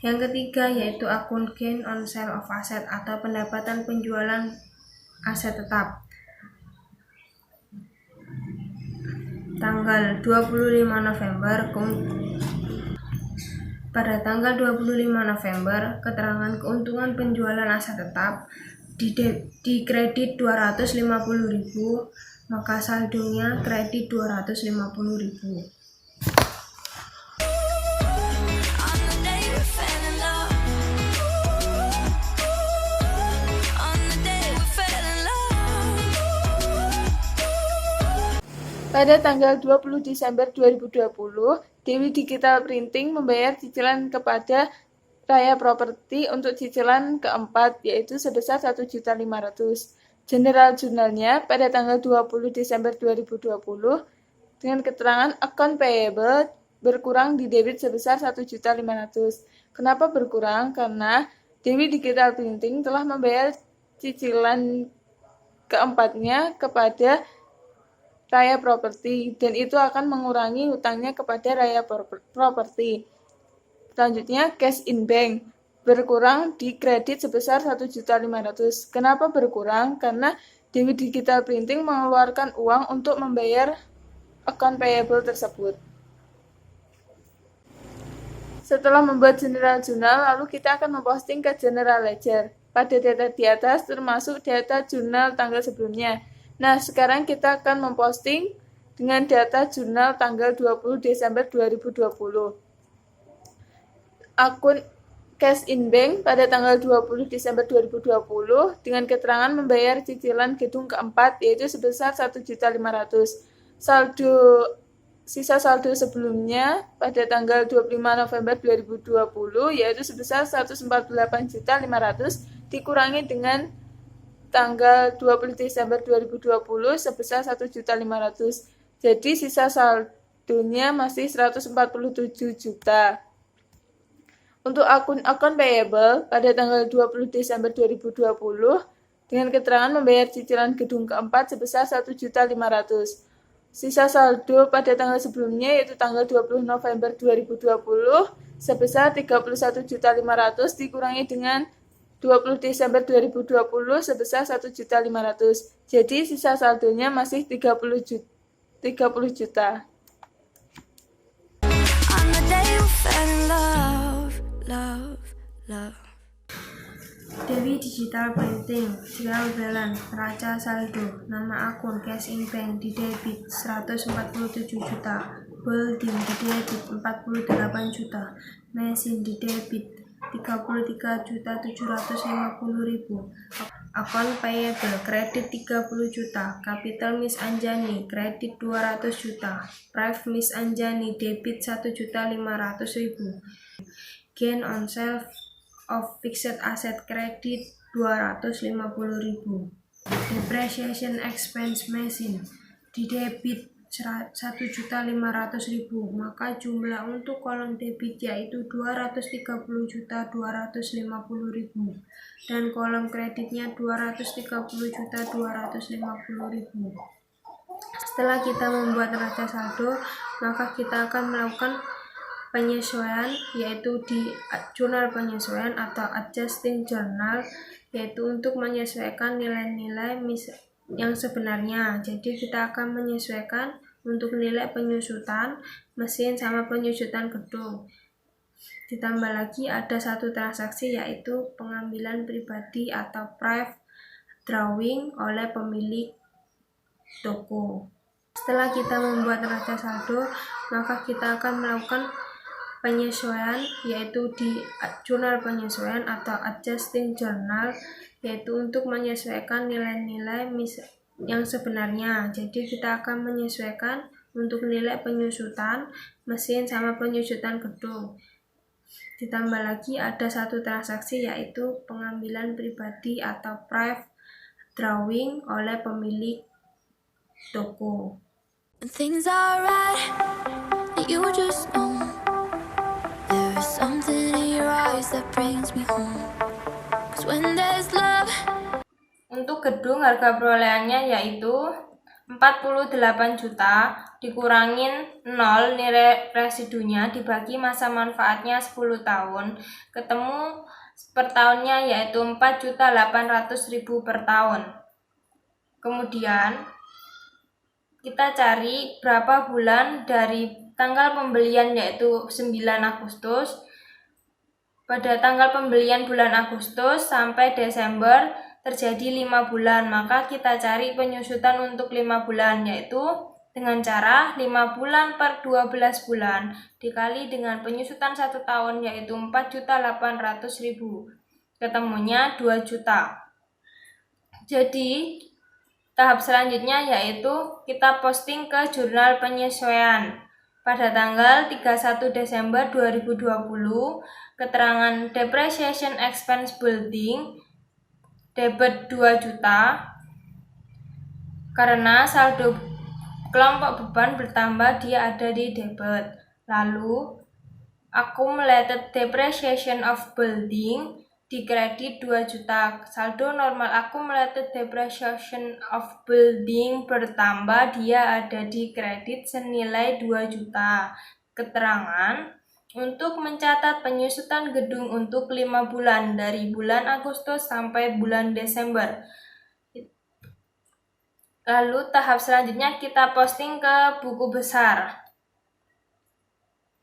Yang ketiga yaitu akun gain on sale of asset atau pendapatan penjualan aset tetap. Tanggal 25 November, pada tanggal 25 November, keterangan keuntungan penjualan aset tetap di kredit 250.000, maka saldonya kredit 250.000. On the day we fell in love. On the day we fell in love. Pada tanggal 20 Desember 2020, Dewi Digital Printing membayar cicilan kepada Raya Properti untuk cicilan keempat, yaitu sebesar 1.500.000. General Journalnya pada tanggal 20 Desember 2020 dengan keterangan account payable berkurang di debit sebesar 1.500.000. Kenapa berkurang? Karena Dewi Digital Printing telah membayar cicilan keempatnya kepada Raya Properti, dan itu akan mengurangi hutangnya kepada Raya Properti. Selanjutnya, cash in bank berkurang di kredit sebesar 1.500.000. Kenapa berkurang? Karena Dewi Digital Printing mengeluarkan uang untuk membayar account payable tersebut. Setelah membuat general journal, lalu kita akan memposting ke general ledger. Pada data di atas termasuk data jurnal tanggal sebelumnya. Nah, sekarang kita akan memposting dengan data jurnal tanggal 20 Desember 2020. Akun cash in bank pada tanggal 20 Desember 2020 dengan keterangan membayar cicilan gedung keempat yaitu sebesar 1.500.000. Sisa saldo sebelumnya pada tanggal 25 November 2020 yaitu sebesar 148.500.000 dikurangi dengan tanggal 20 Desember 2020 sebesar 1.500.000. Jadi sisa saldonya masih 147 juta. Untuk akun payable pada tanggal 20 Desember 2020 dengan keterangan membayar cicilan gedung keempat sebesar 1.500.000. Sisa saldo pada tanggal sebelumnya yaitu tanggal 20 November 2020 sebesar 31.500.000 dikurangi dengan 20 Desember 2020 sebesar 1.500.000. Jadi sisa saldonya masih 30 juta. On the day we fell in love, love, love. Dewi Digital Printing, trial balance, neraca saldo, nama akun cash in bank di debit 147 juta, holding di debit 48 juta, mesin di debit 33.750.000, akun payable kredit 30 juta, capital Miss Anjani kredit 200 juta, prive Miss Anjani debit 1.500.000, gain on sale of fixed asset kredit 250.000, depreciation expense mesin di debit 1.500.000, maka jumlah untuk kolom debit yaitu 230.250.000 dan kolom kreditnya 230.250.000. Setelah kita membuat neraca saldo, maka kita akan melakukan penyesuaian yaitu di jurnal penyesuaian atau adjusting journal, yaitu untuk menyesuaikan nilai-nilai yang sebenarnya. Jadi kita akan menyesuaikan untuk nilai penyusutan mesin sama penyusutan gedung. Ditambah lagi ada satu transaksi yaitu pengambilan pribadi atau private drawing oleh pemilik toko. Setelah kita membuat neraca saldo, maka kita akan melakukan penyesuaian yaitu di jurnal penyesuaian atau adjusting journal, yaitu untuk menyesuaikan nilai-nilai yang sebenarnya. Jadi kita akan menyesuaikan untuk nilai penyusutan mesin sama penyusutan gedung. Ditambah lagi ada satu transaksi yaitu pengambilan pribadi atau private drawing oleh pemilik toko. When things are right, you just know there is something in your eyes that brings me home. 'Cause when there's love. Untuk gedung harga perolehannya yaitu 48 juta dikurangin 0 nilai residunya dibagi masa manfaatnya 10 tahun, ketemu per tahunnya yaitu 4.800.000 per tahun. Kemudian kita cari berapa bulan dari tanggal pembelian yaitu 9 Agustus. Pada tanggal pembelian bulan Agustus sampai Desember terjadi 5 bulan, maka kita cari penyusutan untuk 5 bulan yaitu dengan cara 5 bulan per 12 bulan dikali dengan penyusutan 1 tahun yaitu 4.800.000. Ketemunya 2 juta. Jadi tahap selanjutnya yaitu kita posting ke jurnal penyesuaian. Pada tanggal 31 Desember 2020, keterangan depreciation expense building debit 2 juta karena saldo kelompok beban bertambah, dia ada di debit. Lalu accumulated depreciation of building di kredit 2 juta. Saldo normal accumulated depreciation of building bertambah, dia ada di kredit senilai 2 juta. Keterangan untuk mencatat penyusutan gedung untuk 5 bulan dari bulan Agustus sampai bulan Desember. Lalu tahap selanjutnya kita posting ke buku besar.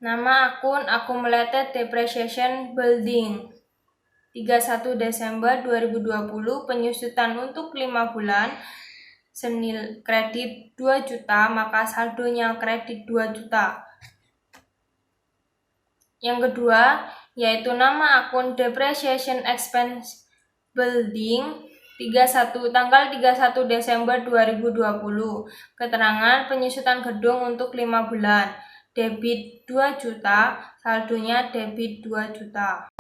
Nama akun Accumulated Depreciation Building. 31 Desember 2020 penyusutan untuk 5 bulan senilai kredit 2 juta, maka saldonya kredit 2 juta. Yang kedua yaitu nama akun Depreciation Expense Building tanggal 31 Desember 2020. Keterangan penyusutan gedung untuk 5 bulan. Debit 2 juta, saldonya debit 2 juta.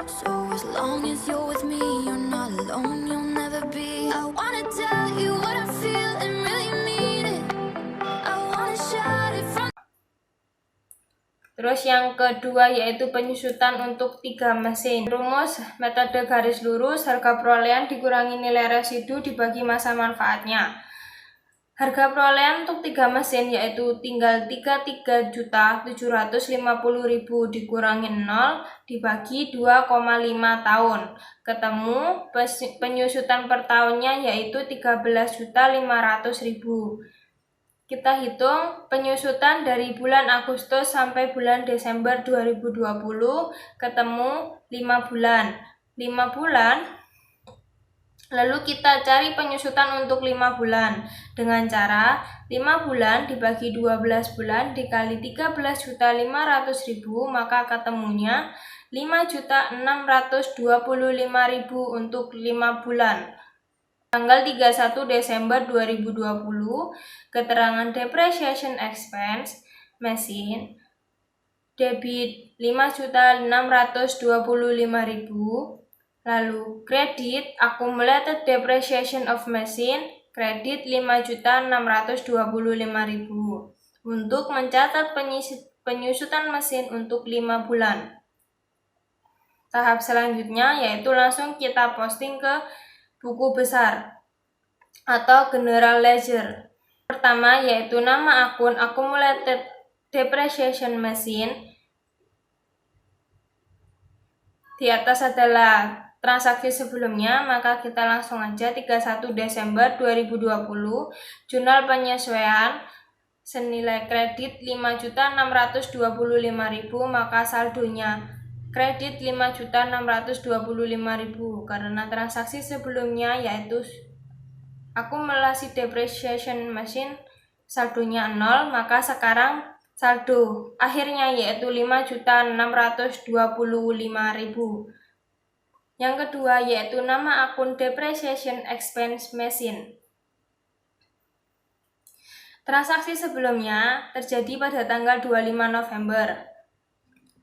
So as long as you're with me, you're not alone, you'll never be. I wanna tell you what I feel and really mean it. I wanna shout it from. Terus yang kedua yaitu penyusutan untuk 3 mesin. Rumus metode garis lurus, harga perolehan dikurangi nilai residu dibagi masa manfaatnya. Harga perolehan untuk 3 mesin yaitu tinggal 33.750.000 dikurangi 0 dibagi 2,5 tahun. Ketemu penyusutan per tahunnya yaitu 13.500.000. Kita hitung penyusutan dari bulan Agustus sampai bulan Desember 2020, ketemu 5 bulan. 5 bulan, lalu kita cari penyusutan untuk 5 bulan dengan cara 5 bulan dibagi 12 bulan dikali 13.500.000, maka ketemunya 5.625.000 untuk 5 bulan. Tanggal 31 Desember 2020, keterangan depreciation expense mesin debit 5.625.000, lalu kredit accumulated depreciation of machine kredit 5.625.000 untuk mencatat penyusutan mesin untuk 5 bulan. Tahap selanjutnya yaitu langsung kita posting ke buku besar atau general ledger. Pertama yaitu nama akun accumulated depreciation machine. Di atas adalah transaksi sebelumnya, maka kita langsung aja 31 Desember 2020 jurnal penyesuaian senilai kredit 5.625.000, maka saldonya kredit 5.625.000 karena transaksi sebelumnya yaitu akumulasi depreciation machine saldonya 0, maka sekarang saldo akhirnya yaitu 5.625.000. Yang kedua yaitu nama akun depreciation expense machine. Transaksi sebelumnya terjadi pada tanggal 25 November.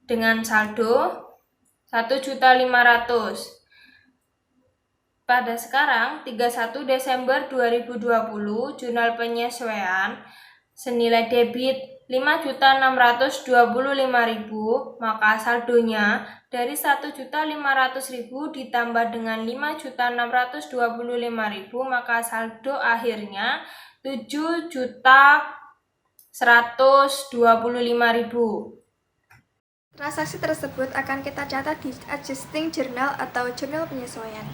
dengan saldo 1.500.000. Pada sekarang 31 Desember 2020, jurnal penyesuaian senilai debit 5.625.000, maka saldonya dari 1.500.000 ditambah dengan 5.625.000, maka saldo akhirnya 7.125.000. Transaksi tersebut akan kita catat di adjusting journal atau jurnal penyesuaian.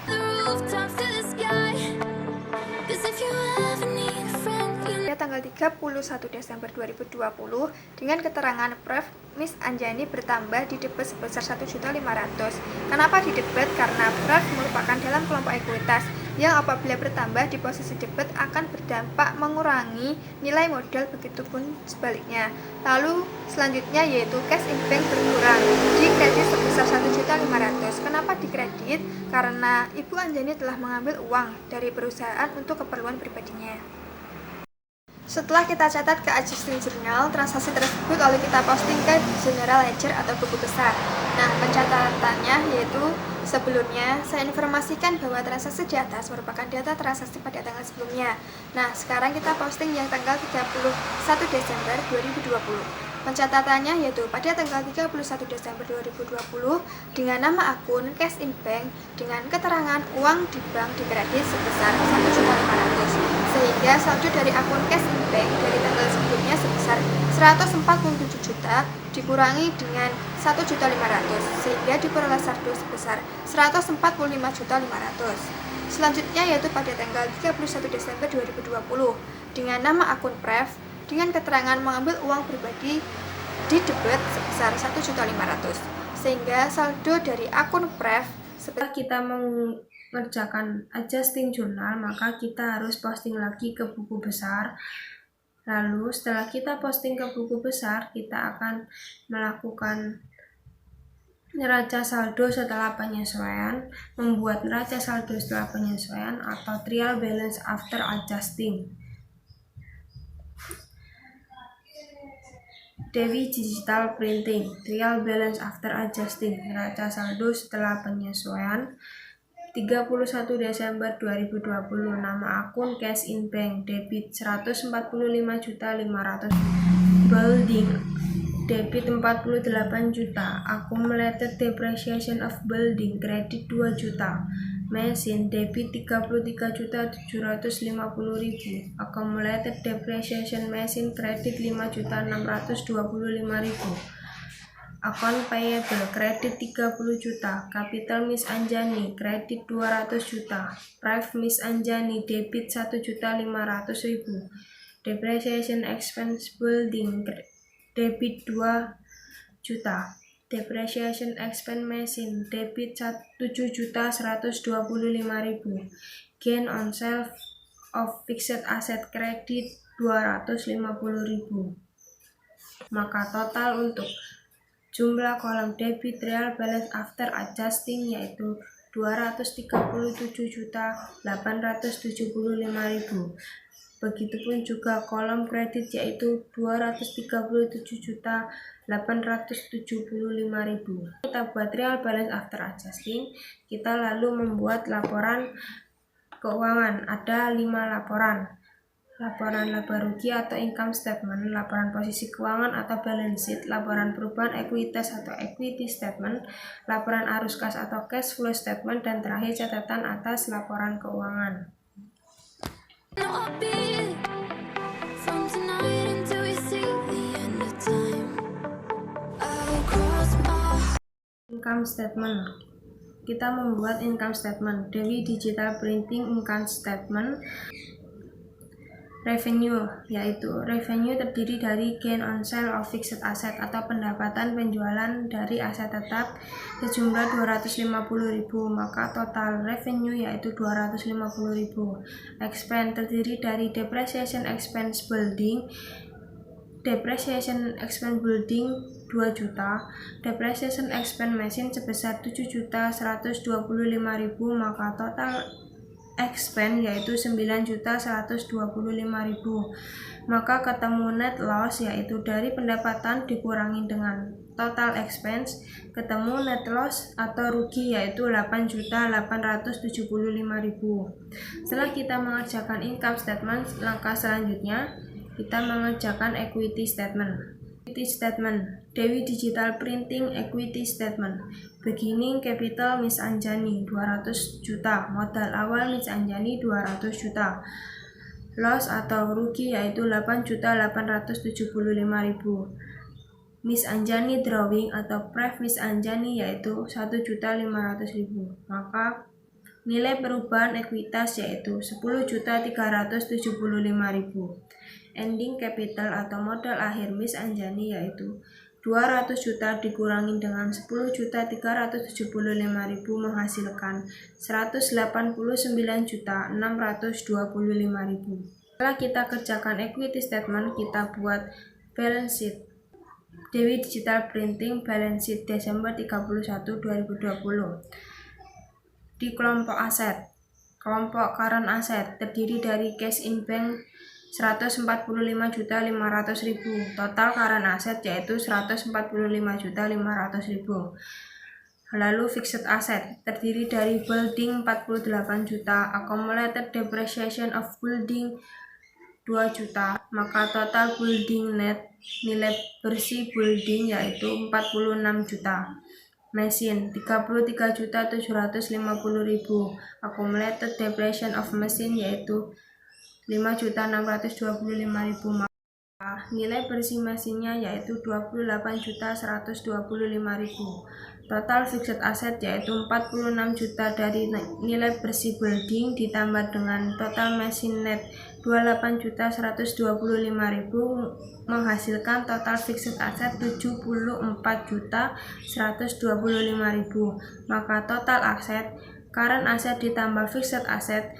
The rooftops to the sky. 'Cause if you ever need a friend, Pada tanggal 31 Desember 2020, dengan keterangan Prof. Miss Anjani bertambah di debit sebesar 1.500.000. Kenapa di debit? Karena Prof merupakan dalam kelompok ekuitas yang apabila bertambah di posisi debit akan berdampak mengurangi nilai modal, begitupun sebaliknya. Lalu selanjutnya yaitu cash in bank berkurang, di kredit sebesar 1.500.000. Kenapa dikredit? Karena Ibu Anjani telah mengambil uang dari perusahaan untuk keperluan pribadinya. Setelah kita catat ke adjusting journal, transaksi tersebut lalu kita posting ke general ledger atau buku besar. Nah, pencatatannya yaitu sebelumnya saya informasikan bahwa transaksi di atas merupakan data transaksi pada tanggal sebelumnya. Nah, sekarang kita posting yang tanggal 31 Desember 2020. Pencatatannya yaitu pada tanggal 31 Desember 2020 dengan nama akun cash in bank dengan keterangan uang di bank dikredit sebesar 1.500.000, sehingga saldo dari akun cash in bank dari tanggal sebelumnya sebesar 147 juta dikurangi dengan 1.500.000, sehingga diperoleh saldo sebesar 145.500.000. Selanjutnya yaitu pada tanggal 31 Desember 2020 dengan nama akun Prev dengan keterangan mengambil uang pribadi di debit sebesar 1.500.000, sehingga saldo dari akun Prev Setelah kita mengerjakan adjusting journal, maka kita harus posting lagi ke buku besar. Lalu setelah kita posting ke buku besar, kita akan melakukan neraca saldo setelah penyesuaian, membuat neraca saldo setelah penyesuaian atau trial balance after adjusting. Dewi Digital Printing, trial balance after adjusting, neraca saldo setelah penyesuaian 31 Desember 2020, nama akun cash in bank, debit 145.500.000, building, debit 48 juta, accumulated depreciation of building, kredit 2 juta, mesin, debit 33.750.000, accumulated depreciation mesin, kredit 5.625.000, account payable, kredit 30 juta, capital Miss Anjani, kredit 200 juta, price Miss Anjani, debit 1.500.000, depreciation expense building, debit 2 juta, depreciation expense mesin, debit 7.125.000, gain on sale of fixed asset, kredit 250.000. Maka total untuk jumlah kolom debit real balance after adjusting yaitu 237.875.000. Begitupun juga kolom kredit yaitu 237.875.000. Kita buat real balance after adjusting, kita lalu membuat laporan keuangan. Ada 5 laporan. Laporan laba rugi atau income statement, laporan posisi keuangan atau balance sheet, laporan perubahan ekuitas atau equity statement, laporan arus kas atau cash flow statement, dan terakhir catatan atas laporan keuangan. from tonight until we see the end of time. I'll cross my Income statement. Kita membuat income statement. Dewi Digital Printing income statement. Revenue, yaitu revenue terdiri dari gain on sale of fixed asset atau pendapatan penjualan dari aset tetap sejumlah 250.000, maka total revenue yaitu 250.000. Expense terdiri dari depreciation expense building, 2 juta, depreciation expense mesin sebesar 7.125.000, maka total expense yaitu 9.125.000. Maka ketemu net loss yaitu dari pendapatan dikurangi dengan total expense, ketemu net loss atau rugi yaitu 8.875.000. Setelah kita mengerjakan income statement, langkah selanjutnya kita mengerjakan equity statement. Equity statement, Dewi Digital Printing Equity Statement. Beginning capital Miss Anjani 200 juta, modal awal Miss Anjani 200 juta. Loss atau rugi yaitu 8.875.000. Miss Anjani drawing atau pref Miss Anjani yaitu 1.500.000. Maka nilai perubahan ekuitas yaitu 10.375.000. Ending capital atau modal akhir Miss Anjani yaitu 200 juta dikurangi dengan 10.375.000 menghasilkan 189.625.000. Setelah kita kerjakan equity statement, kita buat balance sheet. Dewi Digital Printing balance sheet Desember 31, 2020. Di kelompok aset, kelompok current asset terdiri dari cash in bank 145.500.000, total current asset yaitu 145.500.000. Lalu fixed asset terdiri dari building 48 juta, accumulated depreciation of building 2 juta, maka total building net nilai bersih building yaitu 46 juta. Mesin 33.750.000, accumulated depreciation of machine yaitu 5.625.000, maka nilai bersih mesinnya yaitu 28.125.000. Total fixed asset yaitu 46 juta dari nilai bersih building ditambah dengan total mesin net 28.125.000 menghasilkan total fixed asset 74.125.000. Maka total aset current asset ditambah fixed asset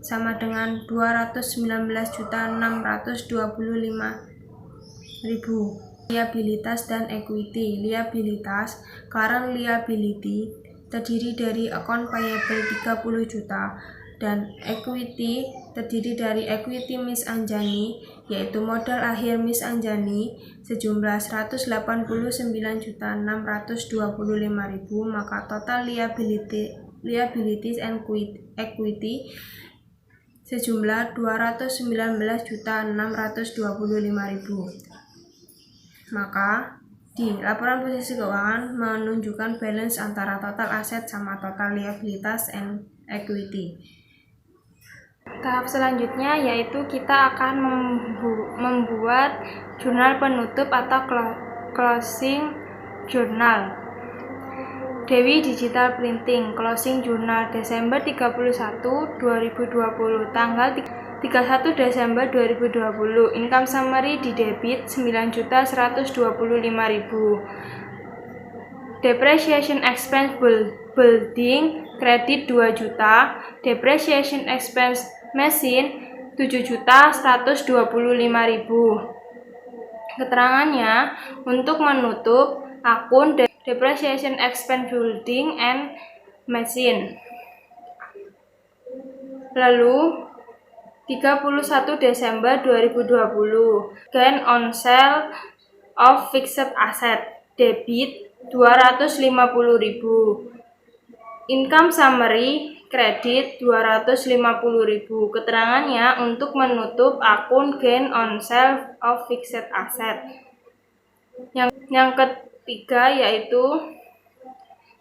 sama dengan 219.625.000. Liabilitas dan equity. Liabilitas, current liability terdiri dari account payable 30 juta dan equity terdiri dari equity Miss Anjani yaitu modal akhir Miss Anjani sejumlah 189.625.000, maka total liabilities and equity sejumlah 219.625.000. Maka di laporan posisi keuangan menunjukkan balance antara total aset sama total liabilitas and equity. Tahap selanjutnya yaitu kita akan membuat jurnal penutup atau closing journal. Dewi Digital Printing Closing Journal Desember 31, 2020, tanggal 31 Desember 2020. Income summary di debit 9.125.000. Depreciation expense building kredit 2 juta. Depreciation expense mesin 7.125.000. Keterangannya untuk menutup akun depreciation expense building and machine. Lalu 31 Desember 2020, gain on sale of fixed asset, debit 250.000. Income summary, kredit 250.000. Keterangannya untuk menutup akun gain on sale of fixed asset. Yang ketiga yaitu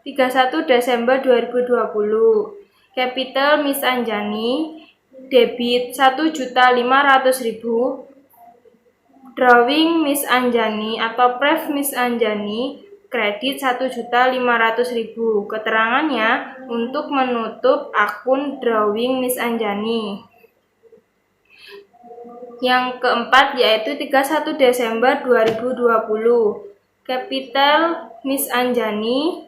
31 Desember 2020, capital Miss Anjani, debit 1.500.000, drawing Miss Anjani atau pref Miss Anjani, kredit 1.500.000. Keterangannya untuk menutup akun drawing Miss Anjani. Yang keempat yaitu 31 Desember 2020, capital Miss Anjani,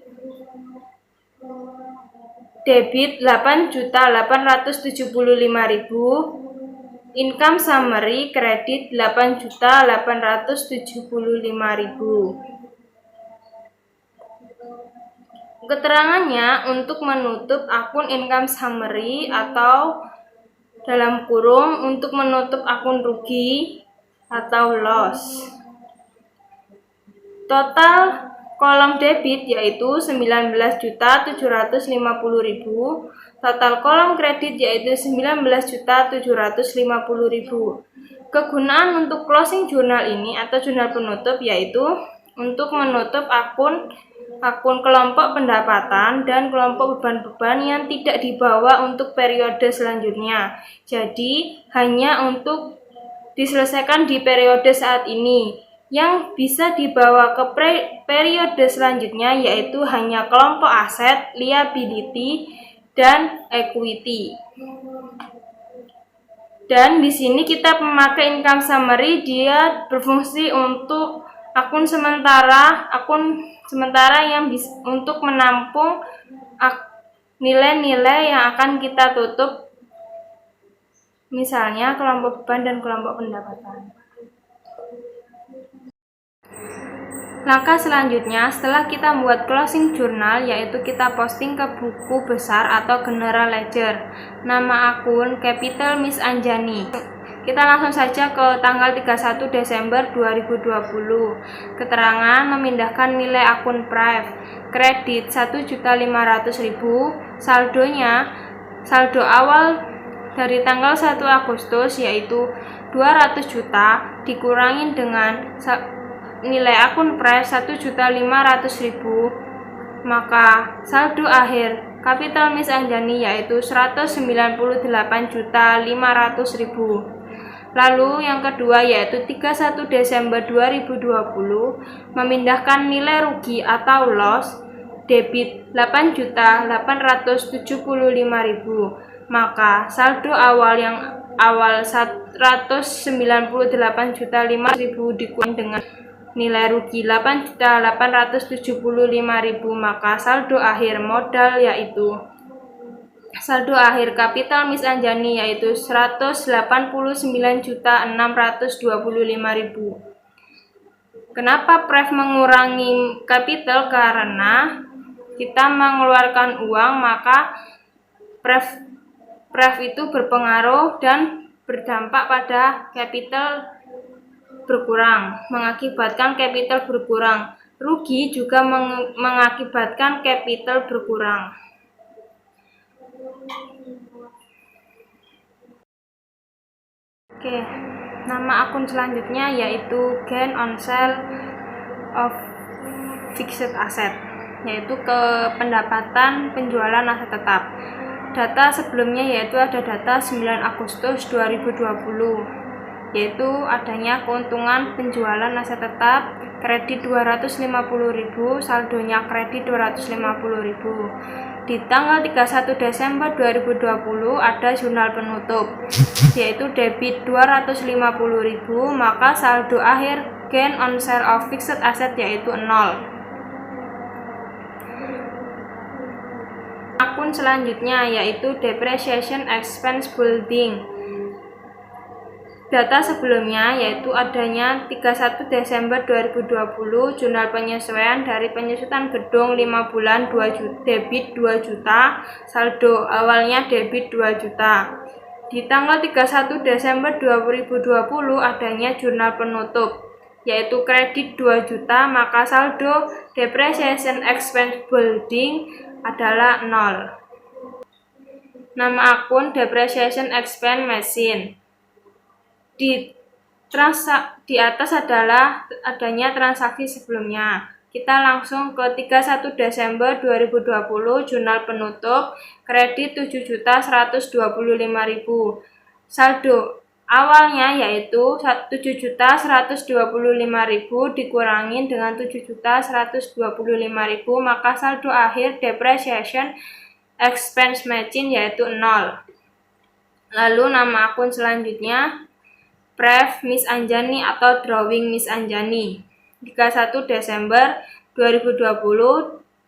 debit 8.875.000, income summary kredit 8.875.000. Keterangannya untuk menutup akun income summary atau dalam kurung untuk menutup akun rugi atau loss. Total kolom debit yaitu 19.750.000, total kolom kredit yaitu 19.750.000. Kegunaan untuk closing jurnal ini atau jurnal penutup yaitu untuk menutup akun kelompok pendapatan dan kelompok beban-beban yang tidak dibawa untuk periode selanjutnya. Jadi, hanya untuk diselesaikan di periode saat ini. Yang bisa dibawa ke periode selanjutnya yaitu hanya kelompok aset, liability, dan equity. Dan di sini kita memakai income summary, dia berfungsi untuk akun sementara yang untuk menampung nilai-nilai yang akan kita tutup, misalnya kelompok beban dan kelompok pendapatan. Langkah selanjutnya, setelah kita membuat closing jurnal, yaitu kita posting ke buku besar atau general ledger. Nama akun Capital Miss Anjani. Kita langsung saja ke tanggal 31 Desember 2020. Keterangan memindahkan nilai akun Prive. Kredit 1.500.000. Saldo awal dari tanggal 1 Agustus yaitu 200 juta dikurangin dengan nilai akun Prive 1.500.000, maka saldo akhir Capital Miss Anjani yaitu 198.500.000. Lalu yang kedua yaitu 31 Desember 2020 memindahkan nilai rugi atau loss debit 8.875.000, maka saldo awal 198.500.000 dikurang dengan nilai rugi 8.875.000, maka saldo akhir modal yaitu saldo akhir Capital Miss Anjani yaitu 189.625.000. Kenapa Prive mengurangi capital? Karena kita mengeluarkan uang, maka Prive itu berpengaruh dan berdampak pada capital berkurang, mengakibatkan capital berkurang. Rugi juga mengakibatkan capital berkurang. Oke, nama akun selanjutnya yaitu Gain on Sale of Fixed Asset, yaitu ke pendapatan penjualan aset tetap. Data sebelumnya yaitu ada data 9 Agustus 2020. Yaitu adanya keuntungan penjualan aset tetap, kredit 250.000, saldonya kredit 250.000. Di tanggal 31 Desember 2020 ada jurnal penutup, yaitu debit 250.000, maka saldo akhir gain on sale of fixed asset yaitu 0. Akun selanjutnya yaitu depreciation expense building. Data sebelumnya yaitu adanya 31 Desember 2020 jurnal penyesuaian dari penyusutan gedung 5 bulan 2 juta, debit 2 juta, saldo awalnya debit 2 juta. Di tanggal 31 Desember 2020 adanya jurnal penutup yaitu kredit 2 juta, maka saldo depreciation expense building adalah 0. Nama akun depreciation expense machine. Di atas adalah adanya transaksi sebelumnya. Kita langsung ke 31 Desember 2020 jurnal penutup kredit 7.125.000. Saldo awalnya yaitu 7.125.000 dikurangin dengan 7.125.000, maka saldo akhir depreciation expense matching yaitu 0. Lalu nama akun selanjutnya Prive Miss Anjani atau Drawing Miss Anjani. 31 Desember 2020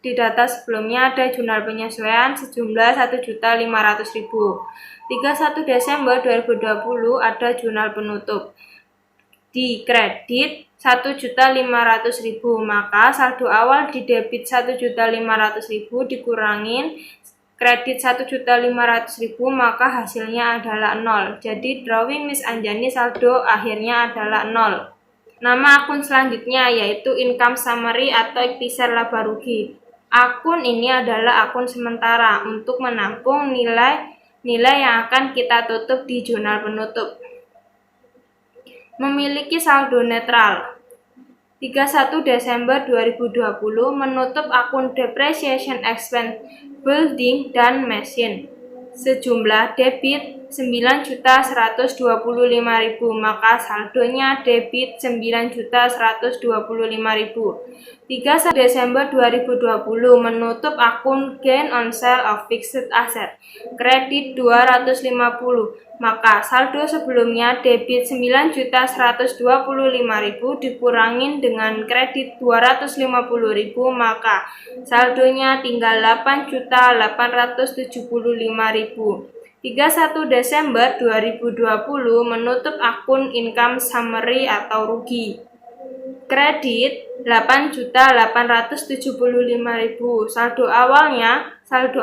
di data sebelumnya ada jurnal penyesuaian sejumlah 1.500.000. 31 Desember 2020 ada jurnal penutup. Di kredit 1.500.000, maka saldo awal di debit 1.500.000 dikurangin kredit 1.500.000, maka hasilnya adalah 0. Jadi drawing Miss Anjani saldo akhirnya adalah 0. Nama akun selanjutnya yaitu income summary atau ikhtisar laba rugi. Akun ini adalah akun sementara untuk menampung nilai yang akan kita tutup di jurnal penutup. Memiliki saldo netral. 31 Desember 2020 menutup akun depreciation expense building dan machine sejumlah debit 9.125.000, maka saldonya debit 9.125.000. 31 Desember 2020 menutup akun gain on sale of fixed asset kredit 250, maka saldo sebelumnya debit 9.125.000 dikurangin dengan kredit 250.000, maka saldonya tinggal 8.875.000. 31 Desember 2020 menutup akun income summary atau rugi. Kredit 8.875.000. Saldo saldo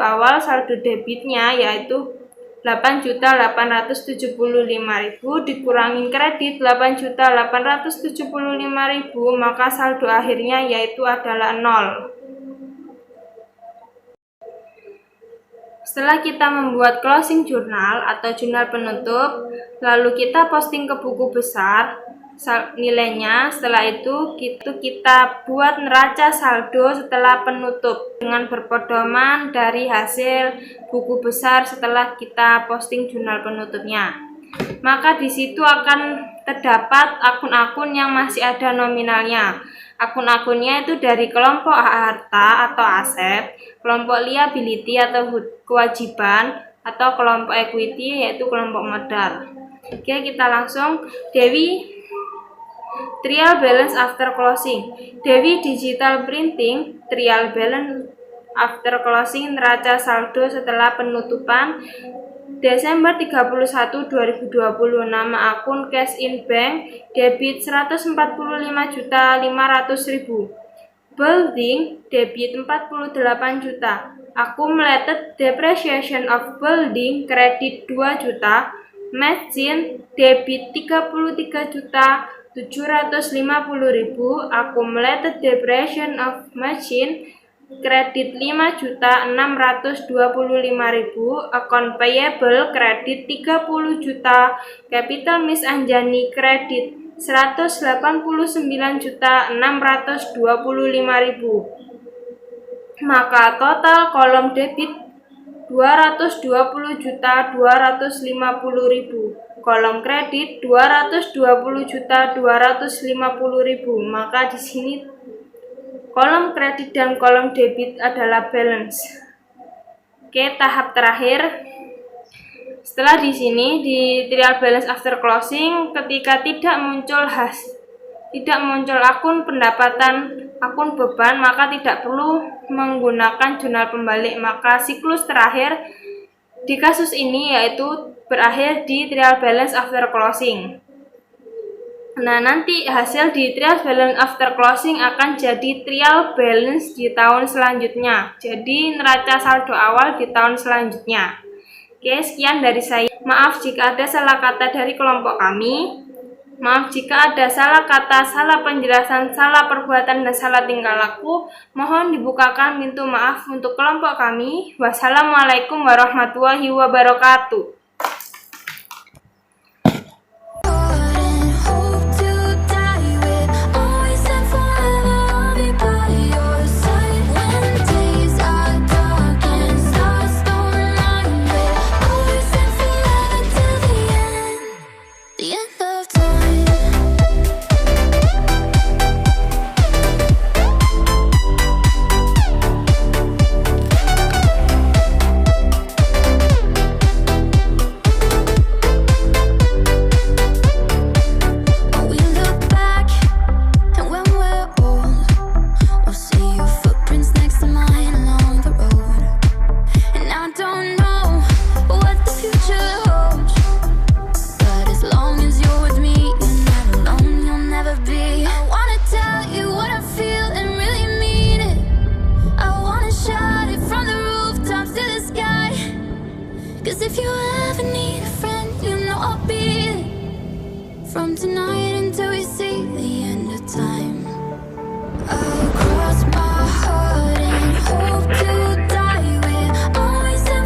debitnya yaitu 8.875.000 dikurangin kredit 8.875.000, maka saldo akhirnya yaitu adalah 0. Setelah kita membuat closing jurnal atau jurnal penutup, lalu kita posting ke buku besar nilainya. Setelah itu kita buat neraca saldo setelah penutup dengan berpedoman dari hasil buku besar setelah kita posting jurnal penutupnya. Maka di situ akan terdapat akun-akun yang masih ada nominalnya. Akun-akunnya itu dari kelompok harta atau aset, kelompok liability atau kewajiban, atau kelompok equity yaitu kelompok modal. Oke, kita langsung Dewi trial balance after closing. Dewi Digital Printing trial balance after closing neraca saldo setelah penutupan Desember 31, 2020. Nama akun cash in bank debit 145.500.000. Building debit 48 juta. Accumulated depreciation of building kredit 2 juta. Machine debit 33.750.000. Accumulated depreciation of machine kredit 5.625.000. Account payable kredit 30 juta. Capital Miss Anjani kredit 189.625.000. Maka total kolom debit 220.250.000. Kolom kredit 220.250.000. Maka di sini kolom kredit dan kolom debit adalah balance. Oke, tahap terakhir. Setelah di sini di trial balance after closing, ketika tidak muncul akun pendapatan, akun beban, maka tidak perlu menggunakan jurnal pembalik. Maka siklus terakhir di kasus ini yaitu berakhir di trial balance after closing. Nah, nanti hasil di trial balance after closing akan jadi trial balance di tahun selanjutnya. Jadi neraca saldo awal di tahun selanjutnya. Oke, sekian dari saya. Maaf jika ada salah kata dari kelompok kami. Maaf jika ada salah kata, salah penjelasan, salah perbuatan, dan salah tingkah laku. Mohon dibukakan pintu maaf untuk kelompok kami. Wassalamualaikum warahmatullahi wabarakatuh. 'Cause if you ever need a friend, you know I'll be there. From tonight until we see the end of time.